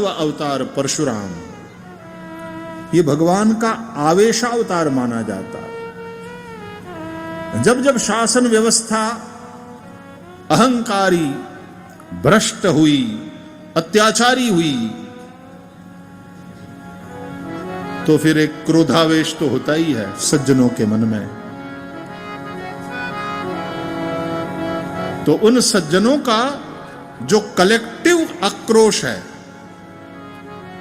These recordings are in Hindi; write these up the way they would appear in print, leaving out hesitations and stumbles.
17वां अवतार परशुराम, ये भगवान का आवेशावतार माना जाता। जब जब शासन व्यवस्था अहंकारी, भ्रष्ट हुई, अत्याचारी हुई, तो फिर एक क्रोधावेश तो होता ही है सज्जनों के मन में। तो उन सज्जनों का जो कलेक्टिव आक्रोश है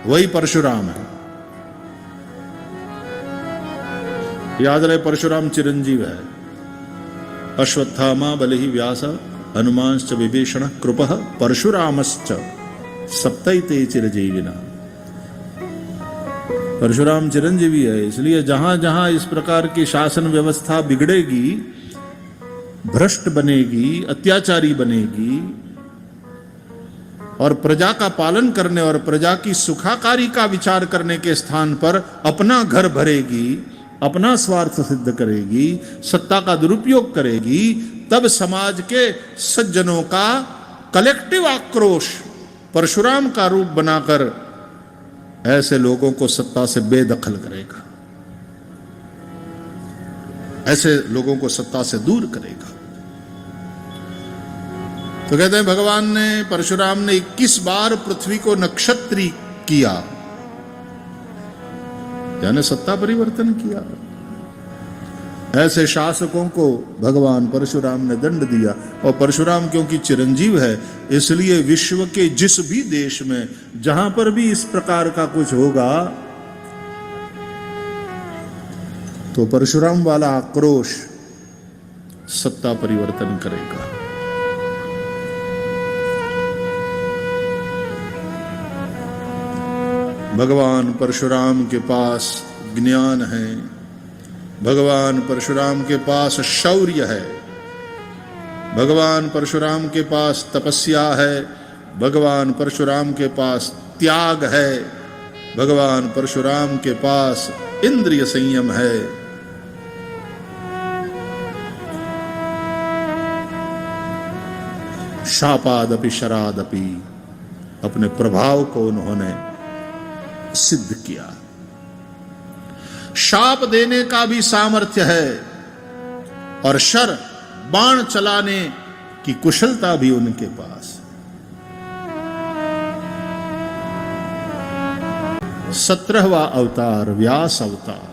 वही परशुराम है। याद रहे, परशुराम चिरंजीव है। अश्वत्थामा बलिहि व्यास हनुमांश्च विभीषण कृपः परशुरामश्च सप्तैते चिरजीविना। परशुराम चिरंजीवी है, इसलिए जहां जहां इस प्रकार की शासन व्यवस्था बिगड़ेगी, भ्रष्ट बनेगी, अत्याचारी बनेगी और प्रजा का पालन करने और प्रजा की सुखाकारी का विचार करने के स्थान पर अपना घर भरेगी, अपना स्वार्थ सिद्ध करेगी, सत्ता का दुरुपयोग करेगी, तब समाज के सज्जनों का कलेक्टिव आक्रोश परशुराम का रूप बनाकर ऐसे लोगों को सत्ता से बेदखल करेगा, ऐसे लोगों को सत्ता से दूर करेगा। तो कहते हैं भगवान ने, परशुराम ने 21 बार पृथ्वी को नक्षत्री किया, यानी सत्ता परिवर्तन किया। ऐसे शासकों को भगवान परशुराम ने दंड दिया। और परशुराम क्योंकि चिरंजीव है, इसलिए विश्व के जिस भी देश में जहां पर भी इस प्रकार का कुछ होगा, तो परशुराम वाला आक्रोश सत्ता परिवर्तन करेगा। भगवान परशुराम के पास ज्ञान है, भगवान परशुराम के पास शौर्य है, भगवान परशुराम के पास तपस्या है, भगवान परशुराम के पास त्याग है, भगवान परशुराम के पास इंद्रिय संयम है। शापादपि शरादपि, अपने प्रभाव को उन्होंने सिद्ध किया। शाप देने का भी सामर्थ्य है और शर, बाण चलाने की कुशलता भी उनके पास। 17वां अवतार व्यास अवतार।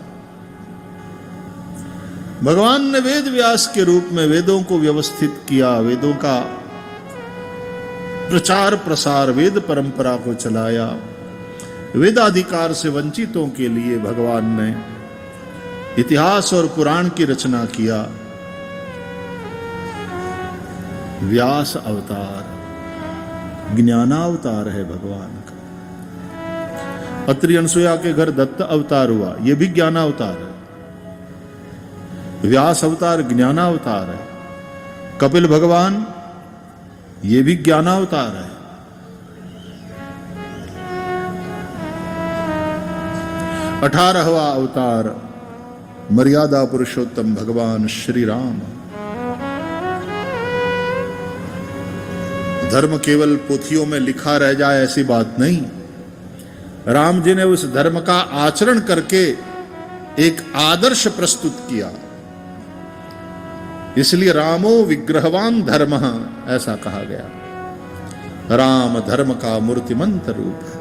भगवान ने वेद व्यास के रूप में वेदों को व्यवस्थित किया, वेदों का प्रचार प्रसार, वेद परंपरा को चलाया। वेदाधिकार से वंचितों के लिए भगवान ने इतिहास और पुराण की रचना किया। व्यास अवतार ज्ञानावतार है भगवान का। अत्रि अनसुया के घर दत्त अवतार हुआ, यह भी ज्ञानावतार है। व्यास अवतार ज्ञानावतार है। कपिल भगवान, ये भी ज्ञानावतार है। 18वां अवतार मर्यादा पुरुषोत्तम भगवान श्री राम। धर्म केवल पोथियों में लिखा रह जाए ऐसी बात नहीं, राम जी ने उस धर्म का आचरण करके एक आदर्श प्रस्तुत किया। इसलिए रामो विग्रहवान धर्म ऐसा कहा गया। राम धर्म का मूर्तिमंत रूप है।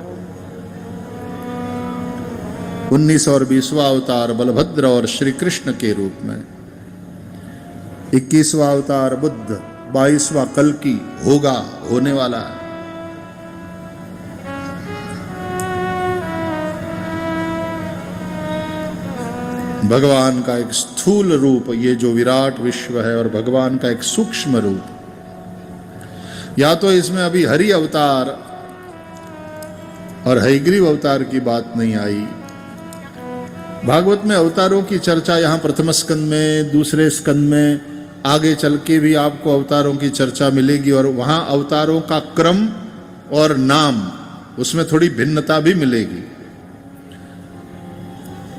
19 और 20वां अवतार बलभद्र और श्री कृष्ण के रूप में। 21वां अवतार बुद्ध, 22वां कल्कि होगा, होने वाला है। भगवान का एक स्थूल रूप, ये जो विराट विश्व है, और भगवान का एक सूक्ष्म रूप। या तो इसमें अभी हरि अवतार और हयग्रीव अवतार की बात नहीं आई। भागवत में अवतारों की चर्चा यहां प्रथम स्कंद में, दूसरे स्कंद में, आगे चल के भी आपको अवतारों की चर्चा मिलेगी। और वहां अवतारों का क्रम और नाम, उसमें थोड़ी भिन्नता भी मिलेगी।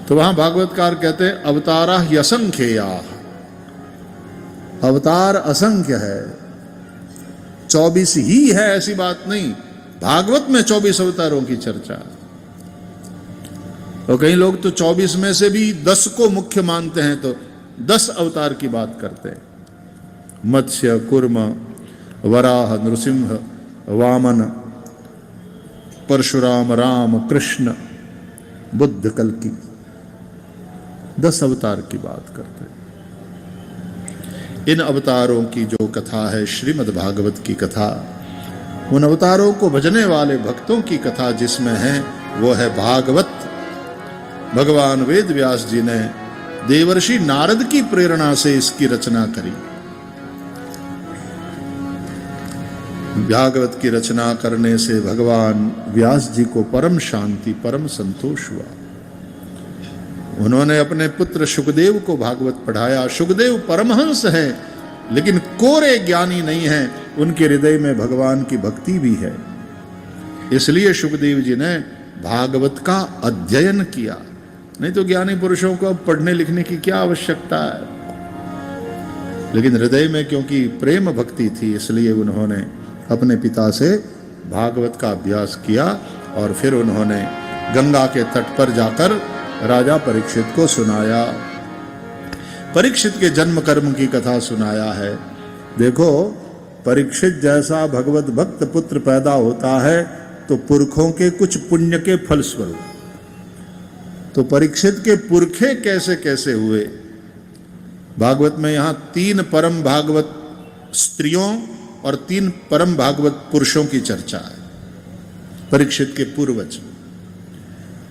तो वहां भागवतकार कहते हैं अवतारा असंख्यया, अवतार असंख्य है, 24 ही है ऐसी बात नहीं, भागवत में 24 अवतारों की चर्चा। और कई लोग तो 24 में से भी 10 को मुख्य मानते हैं, तो 10 अवतार की बात करते हैं। मत्स्य, कूर्म, वराह, नृसिंह, वामन, परशुराम, राम, कृष्ण, बुद्ध, कल्कि, 10 अवतार की बात करते हैं। इन अवतारों की जो कथा है श्रीमद् भागवत की कथा, उन अवतारों को भजने वाले भक्तों की कथा जिसमें है वो है भागवत। भगवान वेद व्यास जी ने देवर्षि नारद की प्रेरणा से इसकी रचना करी। भागवत की रचना करने से भगवान व्यास जी को परम शांति, परम संतोष हुआ। उन्होंने अपने पुत्र सुखदेव को भागवत पढ़ाया। सुखदेव परमहंस है लेकिन कोरे ज्ञानी नहीं है, उनके हृदय में भगवान की भक्ति भी है। इसलिए सुखदेव जी ने भागवत का अध्ययन किया। नहीं तो ज्ञानी पुरुषों को अब पढ़ने लिखने की क्या आवश्यकता है, लेकिन हृदय में क्योंकि प्रेम भक्ति थी इसलिए उन्होंने अपने पिता से भागवत का अभ्यास किया और फिर उन्होंने गंगा के तट पर जाकर राजा परीक्षित को सुनाया। परीक्षित के जन्म कर्म की कथा सुनाया है। देखो, परीक्षित जैसा भगवत भक्त पुत्र पैदा होता है तो पुरखों के कुछ पुण्य के फलस्वरूप। तो परीक्षित के पुरखे कैसे कैसे हुए, भागवत में यहां 3 परम भागवत स्त्रियों और 3 परम भागवत पुरुषों की चर्चा है। परीक्षित के पूर्वज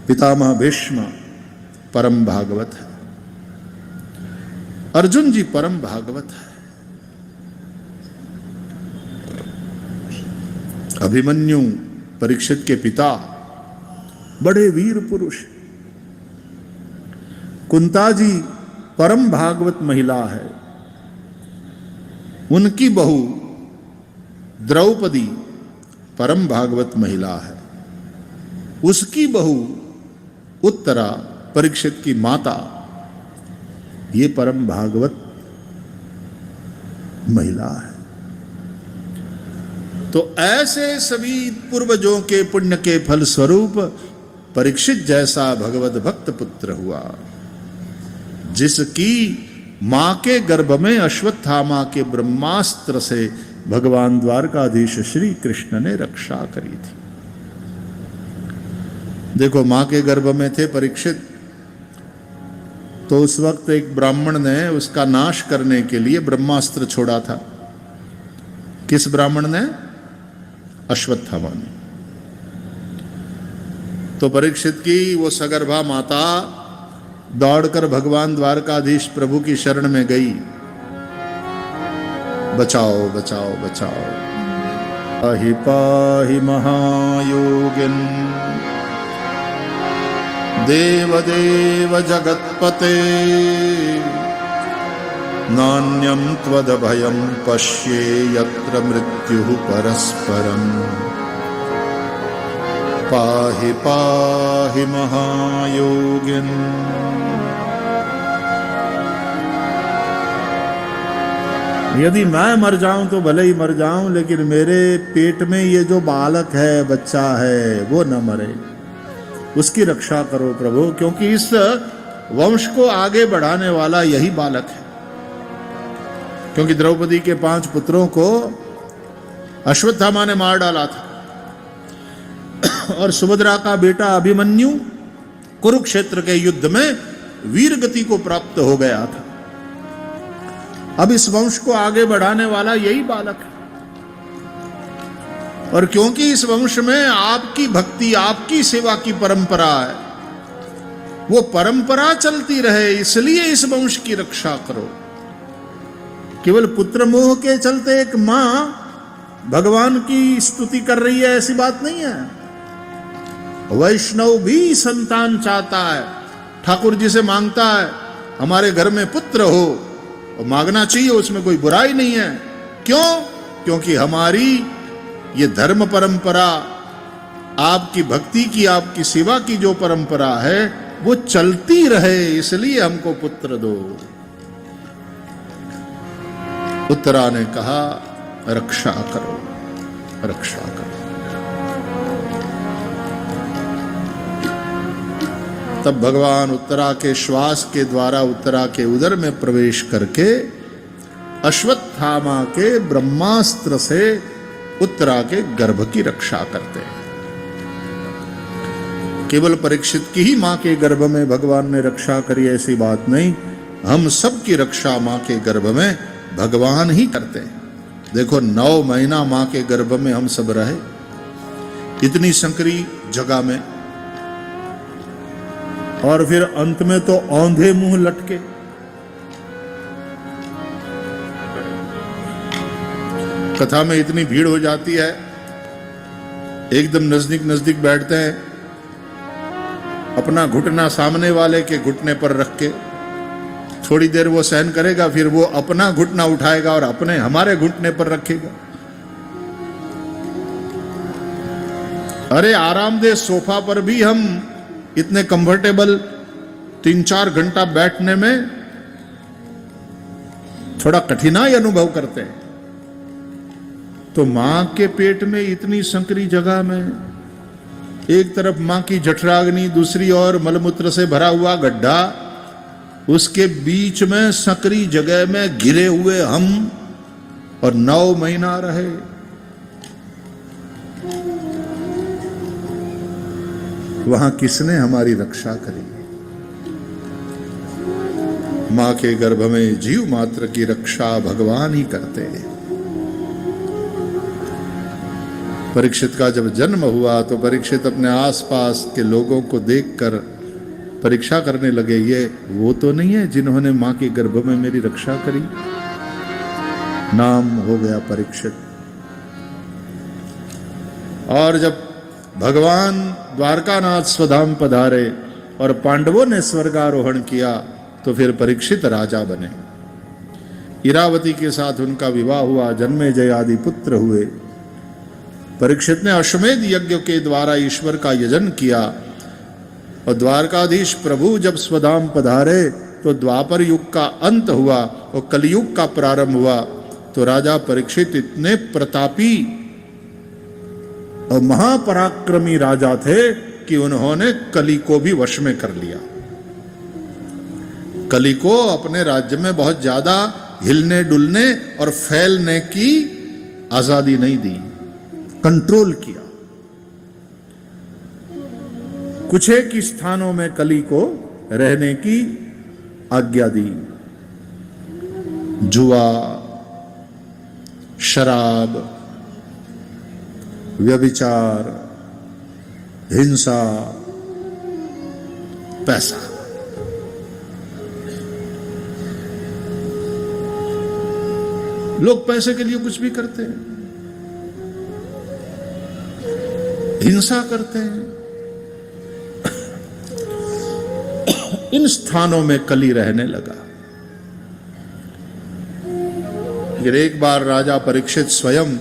पितामह भीष्म परम भागवत है, अर्जुन जी परम भागवत है, अभिमन्यु परीक्षित के पिता बड़े वीर पुरुष, कुंता जी परम भागवत महिला है, उनकी बहू द्रौपदी परम भागवत महिला है, उसकी बहू उत्तरा परीक्षित की माता ये परम भागवत महिला है। तो ऐसे सभी पूर्वजों के पुण्य के फल स्वरूप परीक्षित जैसा भगवत भक्त पुत्र हुआ, जिसकी मां के गर्भ में अश्वत्थामा के ब्रह्मास्त्र से भगवान द्वारकाधीश श्री कृष्ण ने रक्षा करी थी। देखो, मां के गर्भ में थे परीक्षित, तो उस वक्त एक ब्राह्मण ने उसका नाश करने के लिए ब्रह्मास्त्र छोड़ा था। किस ब्राह्मण ने? अश्वत्थामा ने। तो परीक्षित की वो सगर्भा माता दौड़कर भगवान द्वारकाधीश प्रभु की शरण में गई, बचाओ बचाओ बचाओ, पाहि पाहि महायोगिन देवदेव जगत्पते, नान्यं त्वदभयं पश्ये यत्र मृत्युः परस्परम्, पाहि पाहि महायोगिन। यदि मैं मर जाऊं तो भले ही मर जाऊं, लेकिन मेरे पेट में ये जो बालक है, बच्चा है, वो न मरे, उसकी रक्षा करो प्रभु, क्योंकि इस वंश को आगे बढ़ाने वाला यही बालक है। क्योंकि द्रौपदी के 5 पुत्रों को अश्वत्थामा ने मार डाला था और सुभद्रा का बेटा अभिमन्यु कुरुक्षेत्र के युद्ध में वीर गति को प्राप्त हो गया था। अब इस वंश को आगे बढ़ाने वाला यही बालक है। और क्योंकि इस वंश में आपकी भक्ति, आपकी सेवा की परंपरा है, वो परंपरा चलती रहे, इसलिए इस वंश की रक्षा करो। केवल पुत्र मोह के चलते एक मां भगवान की स्तुति कर रही है ऐसी बात नहीं है। वैष्णव भी संतान चाहता है, ठाकुर जी से मांगता है हमारे घर में पुत्र हो, और मांगना चाहिए, उसमें कोई बुराई नहीं है। क्यों? क्योंकि हमारी ये धर्म परंपरा, आपकी भक्ति की, आपकी सेवा की जो परंपरा है वो चलती रहे, इसलिए हमको पुत्र दो। उत्तरा ने कहा रक्षा करो, रक्षा करो। तब भगवान उत्तरा के श्वास के द्वारा उत्तरा के उदर में प्रवेश करके अश्वत्थामा के ब्रह्मास्त्र से उत्तरा के गर्भ की रक्षा करते हैं। केवल परीक्षित की ही मां के गर्भ में भगवान ने रक्षा करी ऐसी बात नहीं, हम सब की रक्षा मां के गर्भ में भगवान ही करते हैं। देखो 9 महीना मां के गर्भ में हम सब रहे, इतनी संकरी जगह में, और फिर अंत में तो औंधे मुंह लटके। कथा में इतनी भीड़ हो जाती है, एकदम नजदीक नजदीक बैठते हैं, अपना घुटना सामने वाले के घुटने पर रख के थोड़ी देर वो सहन करेगा, फिर वो अपना घुटना उठाएगा और अपने हमारे घुटने पर रखेगा। अरे आरामदेह सोफा पर भी हम इतने कंफर्टेबल 3-4 घंटा बैठने में थोड़ा कठिनाई अनुभव करते हैं, तो मां के पेट में इतनी संकरी जगह में एक तरफ मां की जठराग्नि, दूसरी ओर मलमूत्र से भरा हुआ गड्ढा, उसके बीच में संकरी जगह में घिरे हुए हम, और 9 महीना रहे। वहां किसने हमारी रक्षा करी? मां के गर्भ में जीव मात्र की रक्षा भगवान ही करते हैं। परीक्षित का जब जन्म हुआ तो परीक्षित अपने आसपास के लोगों को देखकर परीक्षा करने लगे, ये वो तो नहीं है जिन्होंने मां के गर्भ में मेरी रक्षा करी? नाम हो गया परीक्षित। और जब भगवान द्वारकानाथ स्वधाम पधारे और पांडवों ने स्वर्गारोहण किया तो फिर परीक्षित राजा बने। इरावती के साथ उनका विवाह हुआ, जन्मेजय आदि पुत्र हुए। परीक्षित ने अश्वमेध यज्ञ के द्वारा ईश्वर का यजन किया, और द्वारकाधीश प्रभु जब स्वधाम पधारे तो द्वापर युग का अंत हुआ और कलयुग का प्रारंभ हुआ। तो राजा परीक्षित इतने प्रतापी और महापराक्रमी राजा थे कि उन्होंने कली को भी वश में कर लिया। कली को अपने राज्य में बहुत ज्यादा हिलने डुलने और फैलने की आजादी नहीं दी, कंट्रोल किया। कुछ एक स्थानों में कली को रहने की आज्ञा दी। जुआ, शराब, व्यभिचार, हिंसा, पैसा, लोग पैसे के लिए कुछ भी करते हैं, हिंसा करते हैं। इन स्थानों में कली रहने लगा। फिर एक बार राजा परीक्षित स्वयं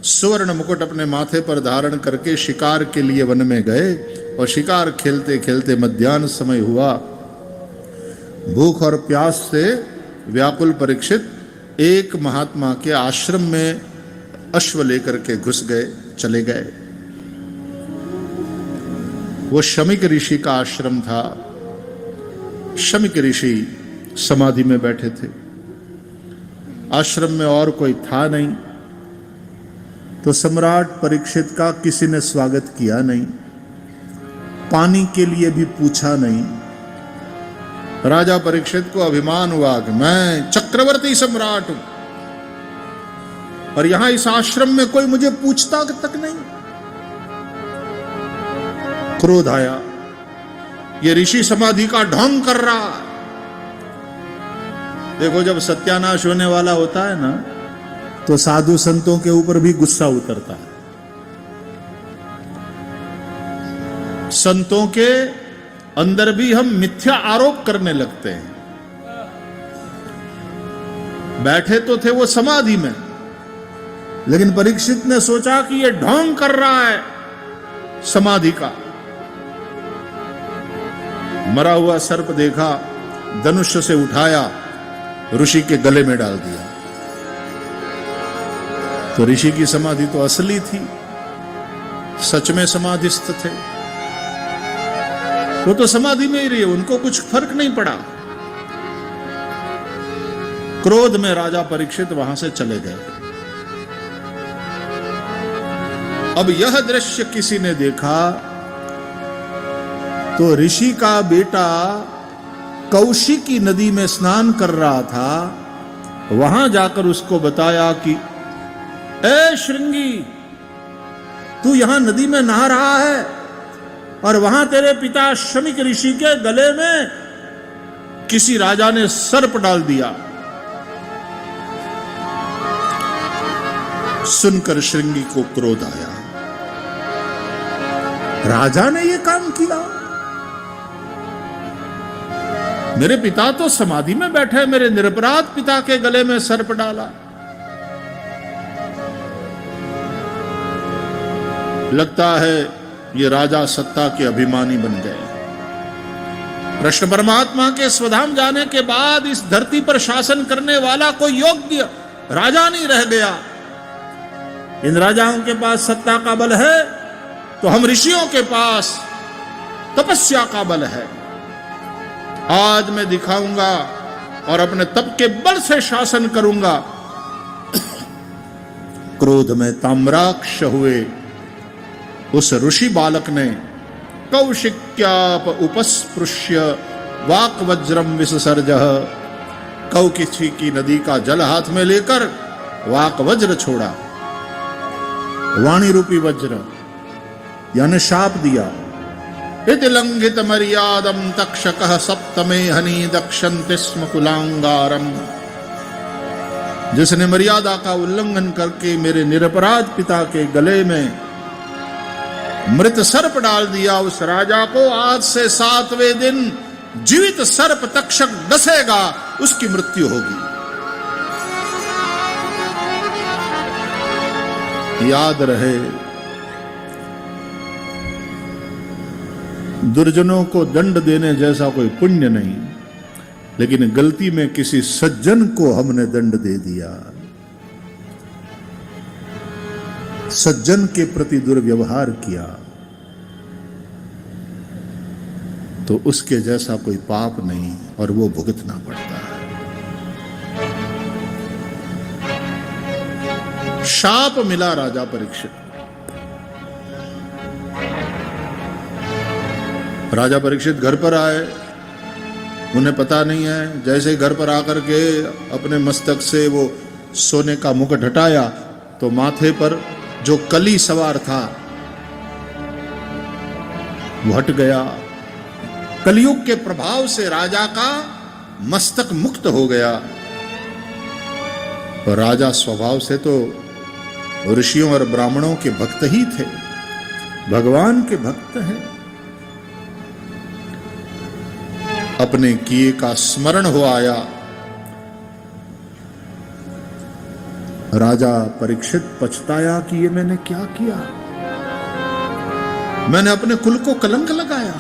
सुवर्ण मुकुट अपने माथे पर धारण करके शिकार के लिए वन में गए, और शिकार खेलते खेलते मध्याह्न समय हुआ। भूख और प्यास से व्याकुल परीक्षित एक महात्मा के आश्रम में अश्व लेकर के घुस गए, चले गए। वो शमिक ऋषि का आश्रम था। शमिक ऋषि समाधि में बैठे थे। आश्रम में और कोई था नहीं, तो सम्राट परीक्षित का किसी ने स्वागत किया नहीं, पानी के लिए भी पूछा नहीं। राजा परीक्षित को अभिमान हुआ कि मैं चक्रवर्ती सम्राट हूं और यहां इस आश्रम में कोई मुझे पूछता तक नहीं। क्रोध आया, ये ऋषि समाधि का ढोंग कर रहा है। देखो, जब सत्यानाश होने वाला होता है ना, तो साधु संतों के ऊपर भी गुस्सा उतरता है। संतों के अंदर भी हम मिथ्या आरोप करने लगते हैं। बैठे तो थे वो समाधि में, लेकिन परीक्षित ने सोचा कि ये ढोंग कर रहा है समाधि का। मरा हुआ सर्प देखा, धनुष से उठाया, ऋषि के गले में डाल दिया। तो ऋषि की समाधि तो असली थी, सच में समाधिस्थ थे। वो तो समाधि में ही रहे, उनको कुछ फर्क नहीं पड़ा। क्रोध में राजा परीक्षित वहां से चले गए। अब यह दृश्य किसी ने देखा तो ऋषि का बेटा कौशिकी नदी में स्नान कर रहा था, वहां जाकर उसको बताया कि ए श्रृंगी, तू यहां नदी में नहा रहा है और वहां तेरे पिता शमिक ऋषि के गले में किसी राजा ने सर्प डाल दिया। सुनकर श्रृंगी को क्रोध आया, राजा ने यह काम किया? मेरे पिता तो समाधि में बैठे, मेरे निरपराध पिता के गले में सर्प डाला। लगता है ये राजा सत्ता के अभिमानी बन गए। कृष्ण परमात्मा के स्वधाम जाने के बाद इस धरती पर शासन करने वाला कोई योग्य राजा नहीं रह गया। इन राजाओं के पास सत्ता का बल है तो हम ऋषियों के पास तपस्या का बल है। आज मैं दिखाऊंगा और अपने तप के बल से शासन करूंगा। क्रोध में ताम्राक्ष हुए उस ऋषि बालक ने कौशिक्याप उपस्पृश्य वाक वज्रम विससर्जः, कौशिकी नदी का जल हाथ में लेकर वाक वज्र छोड़ा। वाणी रूपी वज्र यानी शाप दिया। इति लंघित मर्यादम तक्षकः सप्तमे हनि दक्षन्ति स्म कुलांगारम। जिसने मर्यादा का उल्लंघन करके मेरे निरपराध पिता के गले में मृत सर्प डाल दिया, उस राजा को आज से 7वें दिन जीवित सर्प तक्षक डसेगा, उसकी मृत्यु होगी। याद रहे, दुर्जनों को दंड देने जैसा कोई पुण्य नहीं, लेकिन गलती में किसी सज्जन को हमने दंड दे दिया, सज्जन के प्रति दुर्व्यवहार किया, तो उसके जैसा कोई पाप नहीं और वो भुगतना पड़ता है। शाप मिला राजा परीक्षित। राजा परीक्षित घर पर आए, उन्हें पता नहीं है। जैसे घर पर आकर के अपने मस्तक से वो सोने का मुकुट हटाया तो माथे पर जो कली सवार था वो हट गया। कलयुग के प्रभाव से राजा का मस्तक मुक्त हो गया। और राजा स्वभाव से तो ऋषियों और ब्राह्मणों के भक्त ही थे, भगवान के भक्त हैं। अपने किए का स्मरण हो आया। राजा परीक्षित पछताया कि ये मैंने क्या किया, मैंने अपने कुल को कलंक लगाया।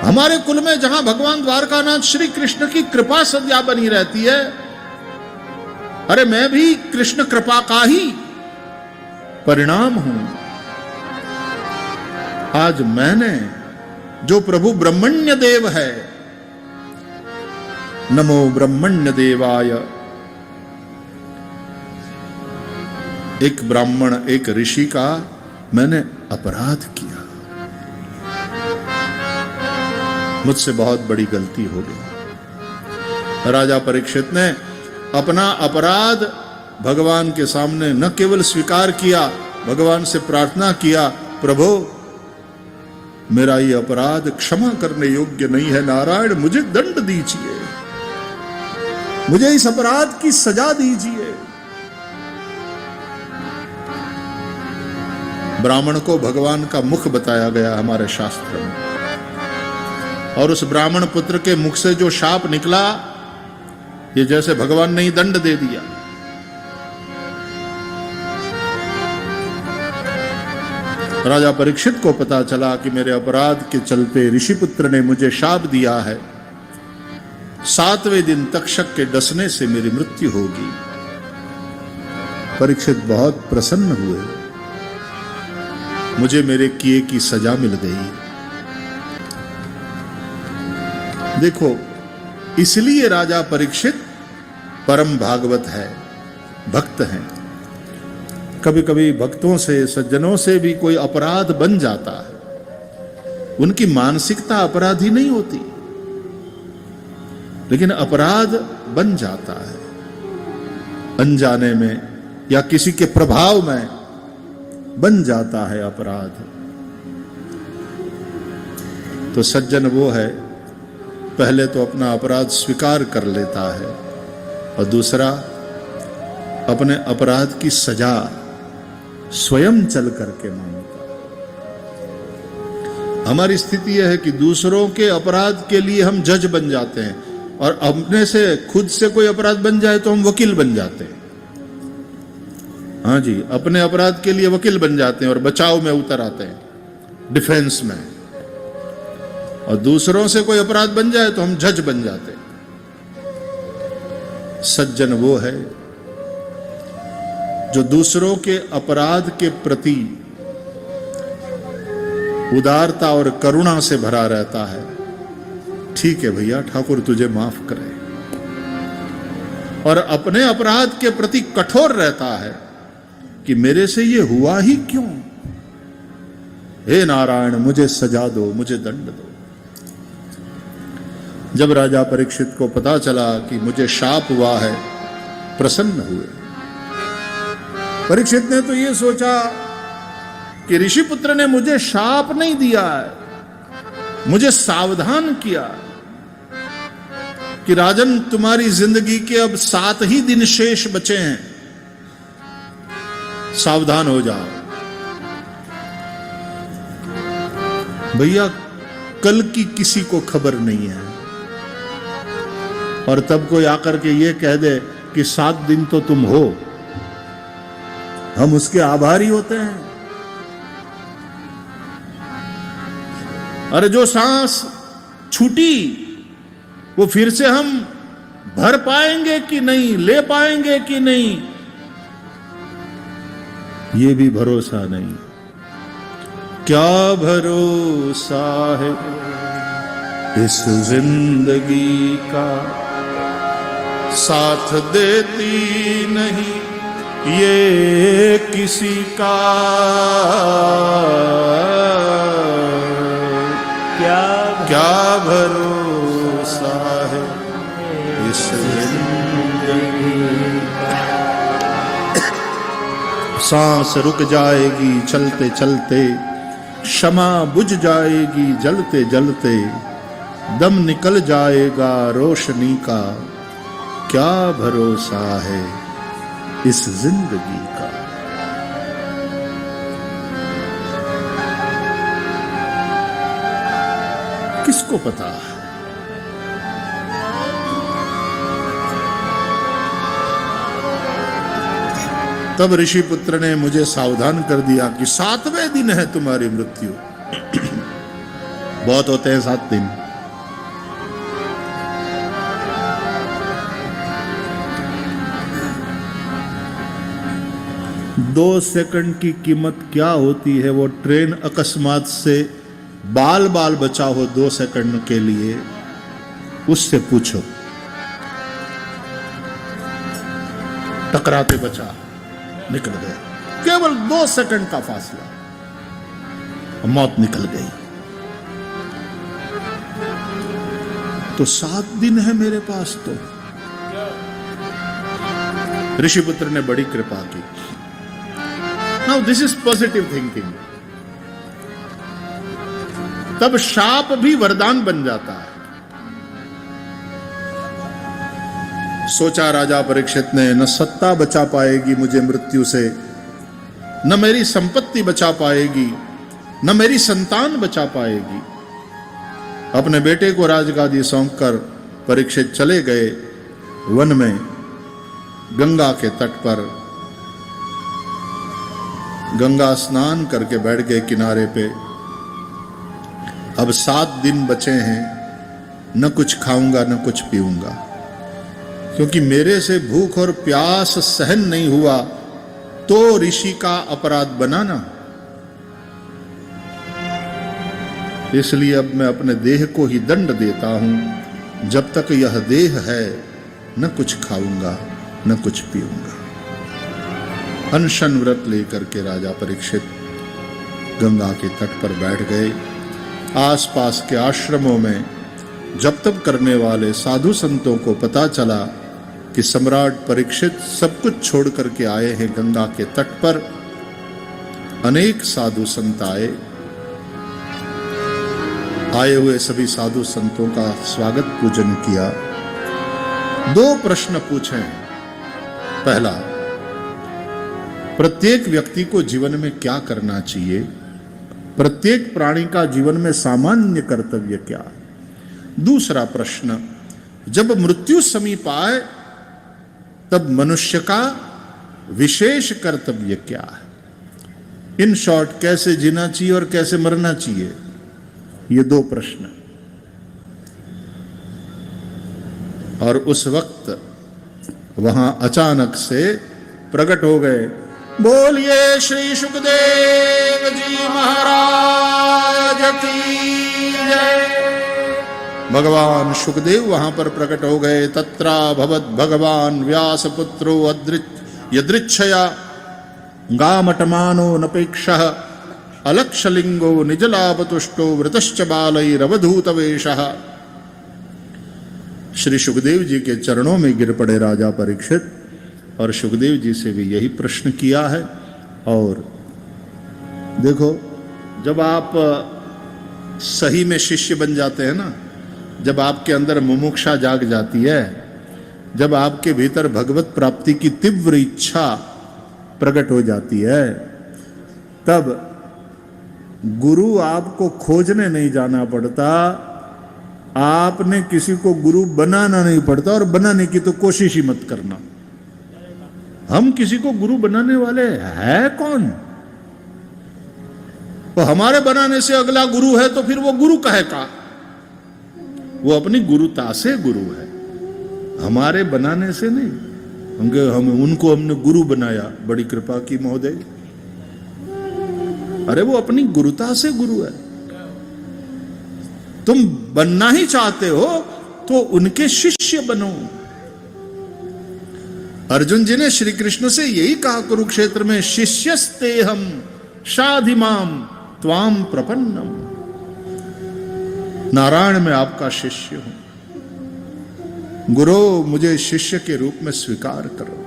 हमारे कुल में जहां भगवान द्वारकानाथ श्री कृष्ण की कृपा सद्या बनी रहती है, अरे मैं भी कृष्ण कृपा का ही परिणाम हूं। आज मैंने जो प्रभु ब्रह्मण्य देव है, नमो ब्रह्मण्य देवाय, एक ब्राह्मण एक ऋषि का मैंने अपराध किया, मुझसे बहुत बड़ी गलती हो गई। राजा परीक्षित ने अपना अपराध भगवान के सामने न केवल स्वीकार किया, भगवान से प्रार्थना किया, प्रभु मेरा ये अपराध क्षमा करने योग्य नहीं है, नारायण मुझे दंड दीजिए, मुझे इस अपराध की सजा दीजिए। ब्राह्मण को भगवान का मुख बताया गया हमारे शास्त्र में, और उस ब्राह्मण पुत्र के मुख से जो शाप निकला, ये जैसे भगवान ने ही दंड दे दिया। राजा परीक्षित को पता चला कि मेरे अपराध के चलते ऋषिपुत्र ने मुझे शाप दिया है, 7वें दिन तक्षक के डसने से मेरी मृत्यु होगी। परीक्षित बहुत प्रसन्न हुए, मुझे मेरे किए की सजा मिल गई। देखो, इसलिए राजा परीक्षित परम भागवत है, भक्त हैं। कभी कभी भक्तों से, सज्जनों से भी कोई अपराध बन जाता है, उनकी मानसिकता अपराधी नहीं होती, लेकिन अपराध बन जाता है अनजाने में या किसी के प्रभाव में बन जाता है अपराध। तो सज्जन वो है, पहले तो अपना अपराध स्वीकार कर लेता है और दूसरा अपने अपराध की सजा स्वयं चल करके मांगता है। हमारी स्थिति यह है कि दूसरों के अपराध के लिए हम जज बन जाते हैं और अपने से, खुद से कोई अपराध बन जाए तो हम वकील बन जाते हैं। हाँ जी, अपने अपराध के लिए वकील बन जाते हैं और बचाव में उतर आते हैं, डिफेंस में। और दूसरों से कोई अपराध बन जाए तो हम जज बन जाते हैं। सज्जन वो है जो दूसरों के अपराध के प्रति उदारता और करुणा से भरा रहता है। ठीक है भैया, ठाकुर तुझे माफ करे। और अपने अपराध के प्रति कठोर रहता है कि मेरे से ये हुआ ही क्यों, हे नारायण मुझे सजा दो, मुझे दंड दो। जब राजा परीक्षित को पता चला कि मुझे शाप हुआ है, प्रसन्न हुए। परीक्षित ने तो ये सोचा कि ऋषिपुत्र ने मुझे शाप नहीं दिया है, मुझे सावधान किया कि राजन तुम्हारी जिंदगी के अब 7 ही दिन शेष बचे हैं, सावधान हो जाओ। भैया कल की किसी को खबर नहीं है, और तब कोई आकर के ये कह दे कि 7 दिन तो तुम हो, हम उसके आभारी होते हैं। अरे जो सांस छूटी वो फिर से हम भर पाएंगे कि नहीं, ले पाएंगे कि नहीं, ये भी भरोसा नहीं। क्या भरोसा है इस जिंदगी का, साथ देती नहीं ये किसी का। क्या भरोसा है इस जिंदगी का। सांस रुक जाएगी चलते चलते, क्षमा बुझ जाएगी जलते जलते, दम निकल जाएगा रोशनी का। क्या भरोसा है इस जिंदगी का। किसको पता। तब ऋषिपुत्र ने मुझे सावधान कर दिया कि 7वें दिन है तुम्हारी मृत्यु। बहुत होते हैं 7 दिन। दो सेकंड की कीमत क्या होती है। वो ट्रेन अकस्मात से बाल बाल बचा हो 2 सेकंड के लिए, उससे पूछो। टकराते बचा, निकल गया, केवल 2 सेकंड का फासला, मौत निकल गई। तो 7 दिन है मेरे पास। तो ऋषिपुत्र ने बड़ी कृपा की। Now this is positive thinking. तब शाप भी वरदान बन जाता है। सोचा राजा परीक्षित ने, न सत्ता बचा पाएगी मुझे मृत्यु से, न मेरी संपत्ति बचा पाएगी, न मेरी संतान बचा पाएगी। अपने बेटे को राजगादी सौंपकर परीक्षित चले गए वन में, गंगा के तट पर। गंगा स्नान करके बैठ गए किनारे पे। अब 7 दिन बचे हैं, न कुछ खाऊंगा न कुछ पीऊंगा, क्योंकि मेरे से भूख और प्यास सहन नहीं हुआ तो ऋषि का अपराध बनाना। इसलिए अब मैं अपने देह को ही दंड देता हूं जब तक यह देह है न कुछ खाऊंगा न कुछ पीऊंगा। अनशन व्रत लेकर के राजा परीक्षित गंगा के तट पर बैठ गए। आसपास के आश्रमों में जप तप करने वाले साधु संतों को पता चला कि सम्राट परीक्षित सब कुछ छोड़ करके आए हैं गंगा के तट पर। अनेक साधु संत आए हुए सभी साधु संतों का स्वागत पूजन किया। दो प्रश्न पूछे। पहला, प्रत्येक व्यक्ति को जीवन में क्या करना चाहिए? प्रत्येक प्राणी का जीवन में सामान्य कर्तव्य क्या? दूसरा प्रश्न, जब मृत्यु समीप आए तब मनुष्य का विशेष कर्तव्य क्या है? इन शॉर्ट, कैसे जीना चाहिए और कैसे मरना चाहिए, ये दो प्रश्न। और उस वक्त वहां अचानक से प्रकट हो गए। बोलिए श्री सुखदेव जी महाराज की जय। भगवान सुखदेव वहां पर प्रकट हो गए। तत्रा भवत भगवान व्यासपुत्रो यदृच्छया गामटमानो नपेक्षः अलक्षलिंगो निजलाभतुष्टो वृतश्च बालैरवधूत वेशः। श्री सुखदेव जी के चरणों में गिर पड़े राजा परीक्षित और सुखदेव जी से भी यही प्रश्न किया है। और देखो, जब आप सही में शिष्य बन जाते हैं ना, जब आपके अंदर मुमुक्षा जाग जाती है, जब आपके भीतर भगवत प्राप्ति की तीव्र इच्छा प्रकट हो जाती है, तब गुरु आपको खोजने नहीं जाना पड़ता, आपने किसी को गुरु बनाना नहीं पड़ता। और बनाने की तो कोशिश ही मत करना। हम किसी को गुरु बनाने वाले है कौन? तो हमारे बनाने से अगला गुरु है तो फिर वो गुरु कहे का? वो अपनी गुरुता से गुरु है, हमारे बनाने से नहीं। उनको हमने गुरु बनाया, बड़ी कृपा की महोदय। अरे वो अपनी गुरुता से गुरु है। तुम बनना ही चाहते हो तो उनके शिष्य बनो। अर्जुन जी ने श्री कृष्ण से यही कहा कुरुक्षेत्र में, शिष्यस्तेहम शाधिमाम त्वाम प्रपन्नम। नारायण में आपका शिष्य हूं, गुरु मुझे शिष्य के रूप में स्वीकार करो।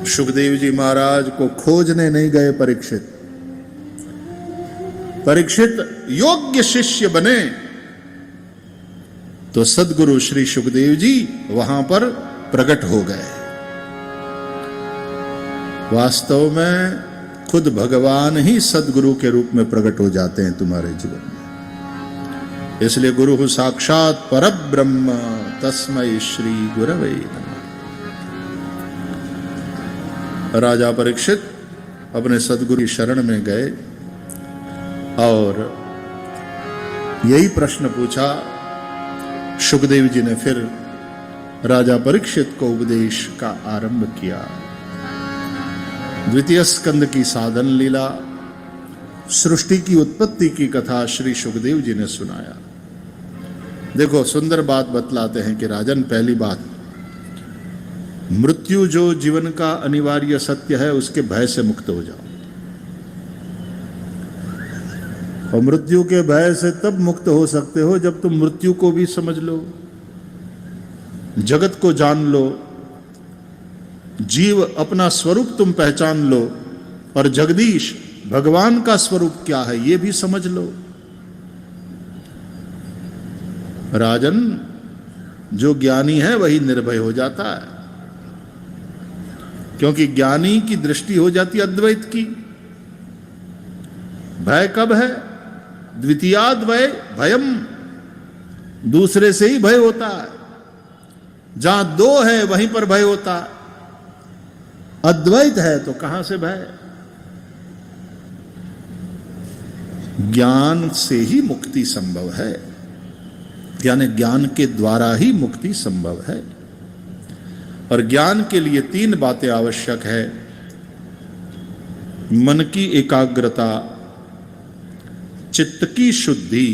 सुखदेव जी महाराज को खोजने नहीं गए परीक्षित। परीक्षित योग्य शिष्य बने तो सद्गुरु श्री सुखदेव जी वहां पर प्रकट हो गए। वास्तव में खुद भगवान ही सद्गुरु के रूप में प्रकट हो जाते हैं तुम्हारे जीवन में। इसलिए गुरु साक्षात परब्रह्म तस्मै श्री गुरवे नमः। राजा परीक्षित अपने सद्गुरु की शरण में गए और यही प्रश्न पूछा। सुखदेव जी ने फिर राजा परीक्षित को उपदेश का आरंभ किया। द्वितीय स्कंद की साधन लीला, सृष्टि की उत्पत्ति की कथा श्री सुखदेव जी ने सुनाया। देखो, सुंदर बात बतलाते हैं कि राजन, पहली बात, मृत्यु जो जीवन का अनिवार्य सत्य है, उसके भय से मुक्त हो जाओ। और मृत्यु के भय से तब मुक्त हो सकते हो जब तुम मृत्यु को भी समझ लो, जगत को जान लो, जीव अपना स्वरूप तुम पहचान लो, और जगदीश भगवान का स्वरूप क्या है ये भी समझ लो। राजन, जो ज्ञानी है वही निर्भय हो जाता है, क्योंकि ज्ञानी की दृष्टि हो जाती है अद्वैत की। भय कब है? द्वितीयाद्वय भयम, दूसरे से ही भय होता है। जहां दो है वहीं पर भय होता है, अद्वैत है तो कहां से भय? ज्ञान से ही मुक्ति संभव है, यानी ज्ञान के द्वारा ही मुक्ति संभव है। और ज्ञान के लिए तीन बातें आवश्यक है। मन की एकाग्रता, चित्त की शुद्धि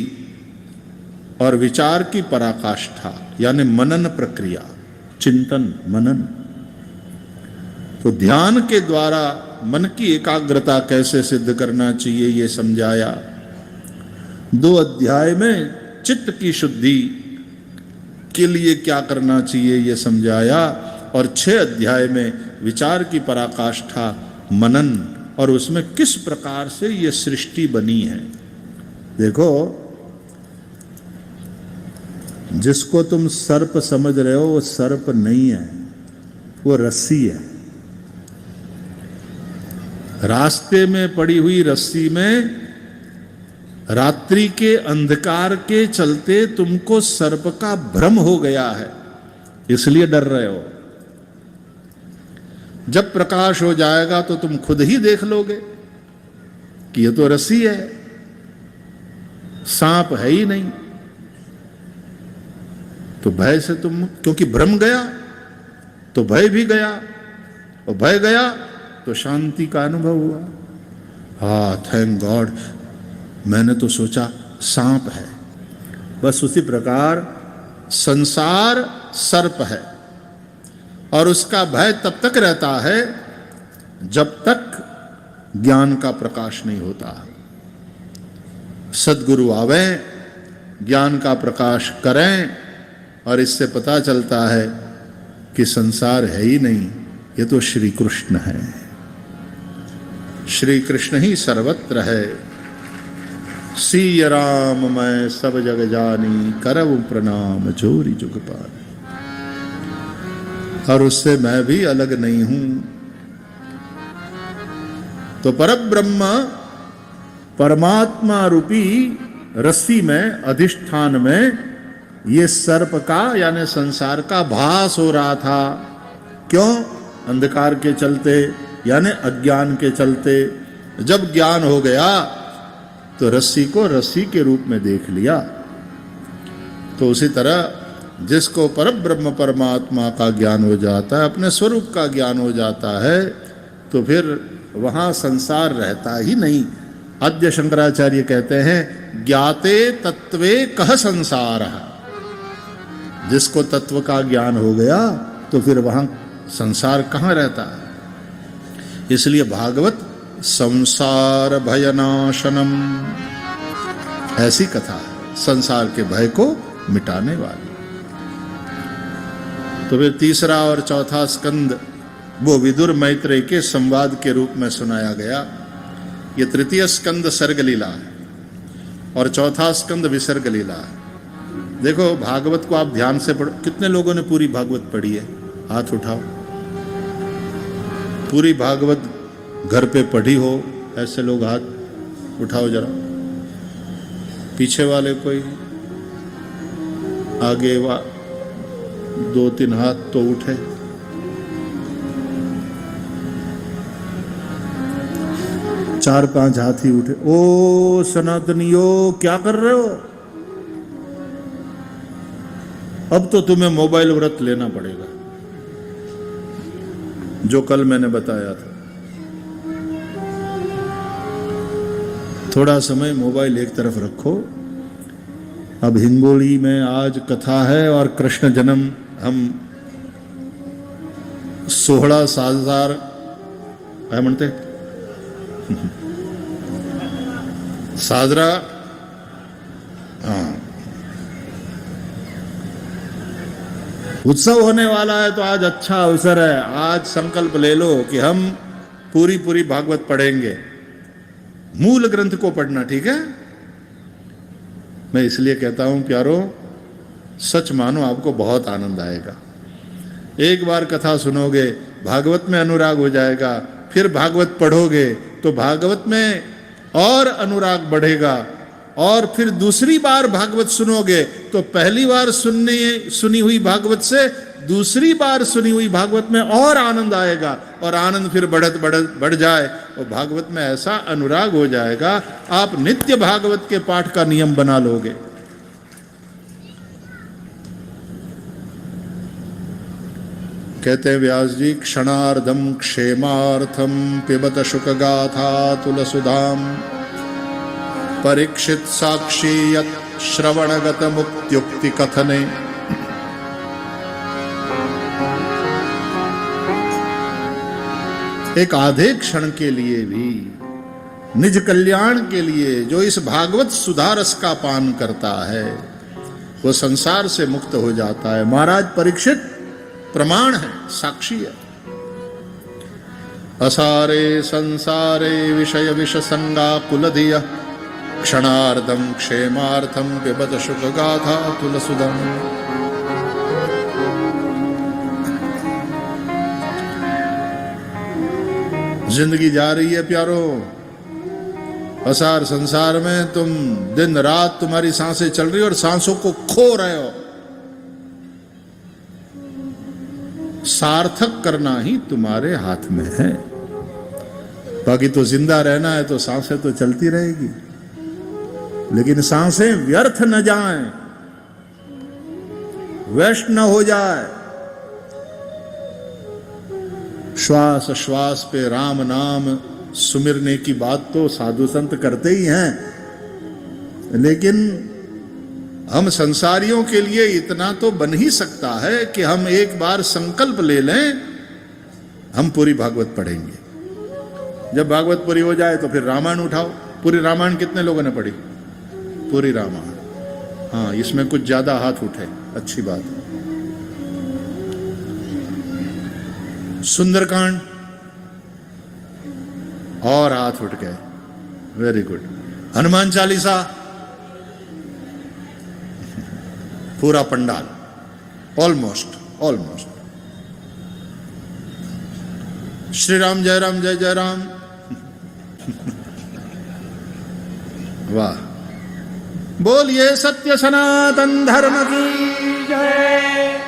और विचार की पराकाष्ठा यानी मनन प्रक्रिया, चिंतन मनन। तो ध्यान के द्वारा मन की एकाग्रता कैसे सिद्ध करना चाहिए ये समझाया। 2 अध्याय में चित्त की शुद्धि के लिए क्या करना चाहिए ये समझाया, और 6 अध्याय में विचार की पराकाष्ठा मनन और उसमें किस प्रकार से ये सृष्टि बनी है। देखो, जिसको तुम सर्प समझ रहे हो वो सर्प नहीं है, वो रस्सी है। रास्ते में पड़ी हुई रस्सी में रात्रि के अंधकार के चलते तुमको सर्प का भ्रम हो गया है, इसलिए डर रहे हो। जब प्रकाश हो जाएगा तो तुम खुद ही देख लोगे कि ये तो रस्सी है, सांप है ही नहीं। तो भय से तुम, क्योंकि भ्रम गया तो भय भी गया, और भय गया तो शांति का अनुभव हुआ। हाँ, थैंक गॉड, मैंने तो सोचा सांप है। बस उसी प्रकार संसार सर्प है, और उसका भय तब तक रहता है जब तक ज्ञान का प्रकाश नहीं होता। सद्गुरु आवे, ज्ञान का प्रकाश करें, और इससे पता चलता है कि संसार है ही नहीं, ये तो श्री कृष्ण है। श्री कृष्ण ही सर्वत्र है। सिय राम मैं सब जग जानी, करऊ प्रणाम जोरी जुग पार। और उससे मैं भी अलग नहीं हूं। तो परब्रह्म परमात्मा रूपी रस्सी में, अधिष्ठान में ये सर्प का यानी संसार का भास हो रहा था। क्यों? अंधकार के चलते यानी अज्ञान के चलते। जब ज्ञान हो गया तो रस्सी को रस्सी के रूप में देख लिया। तो उसी तरह जिसको परब्रह्म परमात्मा का ज्ञान हो जाता है, अपने स्वरूप का ज्ञान हो जाता है, तो फिर वहां संसार रहता ही नहीं। आद्य शंकराचार्य कहते हैं, ज्ञाते तत्वे कह संसार। जिसको तत्व का ज्ञान हो गया तो फिर वहां संसार कहां रहता है। इसलिए भागवत संसार भयनाशनम ऐसी कथा है, संसार के भय को मिटाने वाली। तो फिर तीसरा और चौथा स्कंद वो विदुर मैत्रेय के संवाद के रूप में सुनाया गया। ये तृतीय स्कंद सर्ग लीला है और चौथा स्कंद विसर्ग लीला है। देखो, भागवत को आप ध्यान से पढ़ो। कितने लोगों ने पूरी भागवत पढ़ी है? हाथ उठाओ। पूरी भागवत घर पे पढ़ी हो ऐसे लोग हाथ उठाओ जरा। पीछे वाले कोई, आगे 2-3 हाथ तो उठे। चार 5 हाथ ही उठे। ओ सनातनियो, क्या कर रहे हो? अब तो तुम्हें मोबाइल व्रत लेना पड़ेगा, जो कल मैंने बताया था। थोड़ा समय मोबाइल एक तरफ रखो। अब हिंगोली में आज कथा है और कृष्ण जन्म हम 16 साजार काय म्हणते साजरा। हाँ, उत्सव होने वाला है, तो आज अच्छा अवसर है। आज संकल्प ले लो कि हम पूरी भागवत पढ़ेंगे। मूल ग्रंथ को पढ़ना, ठीक है? मैं इसलिए कहता हूं प्यारो, सच मानो आपको बहुत आनंद आएगा। एक बार कथा सुनोगे, भागवत में अनुराग हो जाएगा। फिर भागवत पढ़ोगे तो भागवत में और अनुराग बढ़ेगा। और फिर दूसरी बार भागवत सुनोगे तो पहली बार सुनी हुई भागवत से दूसरी बार सुनी हुई भागवत में और आनंद आएगा। और आनंद फिर बढ़ जाए और भागवत में ऐसा अनुराग हो जाएगा, आप नित्य भागवत के पाठ का नियम बना लोगे। कहते हैं व्यास जी, क्षणार्धम क्षेमार्थम पिबत शुक गाथा तुलसुधाम परीक्षित साक्षी यत् श्रवणगत मुक्त्युक्ति कथने। एक आधे क्षण के लिए भी निज कल्याण के लिए जो इस भागवत सुधारस का पान करता है वो संसार से मुक्त हो जाता है। महाराज परीक्षित प्रमाण है, साक्षी है। असारे संसारे विषय विष संगा कुलधिय क्षणार्धम क्षेमार्थम पिबत शुक गाथा तुलसुदम। जिंदगी जा रही है प्यारो, असार संसार में तुम दिन रात तुम्हारी सांसें चल रही हो और सांसों को खो रहे हो। सार्थक करना ही तुम्हारे हाथ में है। बाकी तो जिंदा रहना है तो सांसें तो चलती रहेगी, लेकिन सांसें व्यर्थ न जाएं, वेस्ट न हो जाए। श्वास श्वास पे राम नाम सुमिरने की बात तो साधु संत करते ही हैं, लेकिन हम संसारियों के लिए इतना तो बन ही सकता है कि हम एक बार संकल्प ले लें, हम पूरी भागवत पढ़ेंगे। जब भागवत पूरी हो जाए तो फिर रामायण उठाओ। पूरी रामायण कितने लोगों ने पढ़ी? पूरी रामायण। हाँ, इसमें कुछ ज्यादा हाथ उठे, अच्छी बात है। सुंदरकांड और हाथ उठ गए, वेरी गुड। हनुमान चालीसा, पूरा पंडाल, ऑलमोस्ट। श्री राम जय राम जय जय राम। वाह, बोलिए सत्य सनातन धर्म की जय।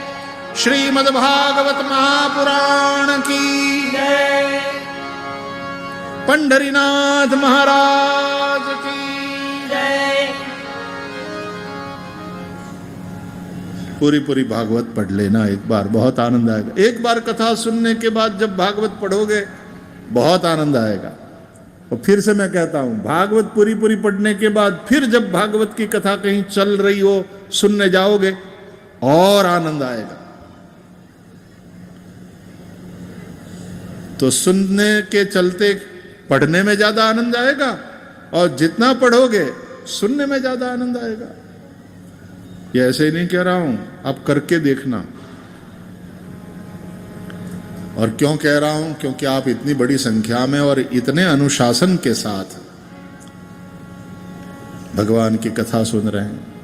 श्रीमद् भागवत महापुराण की जय। पंढरीनाथ महाराज की जय। पूरी भागवत पढ़ लेना एक बार, बहुत आनंद आएगा। एक बार कथा सुनने के बाद जब भागवत पढ़ोगे बहुत आनंद आएगा। और फिर से मैं कहता हूं, भागवत पूरी पढ़ने के बाद फिर जब भागवत की कथा कहीं चल रही हो सुनने जाओगे और आनंद आएगा। तो सुनने के चलते पढ़ने में ज्यादा आनंद आएगा, और जितना पढ़ोगे सुनने में ज्यादा आनंद आएगा। ये ऐसे ही नहीं कह रहा हूं, आप करके देखना। और क्यों कह रहा हूं? क्योंकि आप इतनी बड़ी संख्या में और इतने अनुशासन के साथ भगवान की कथा सुन रहे हैं।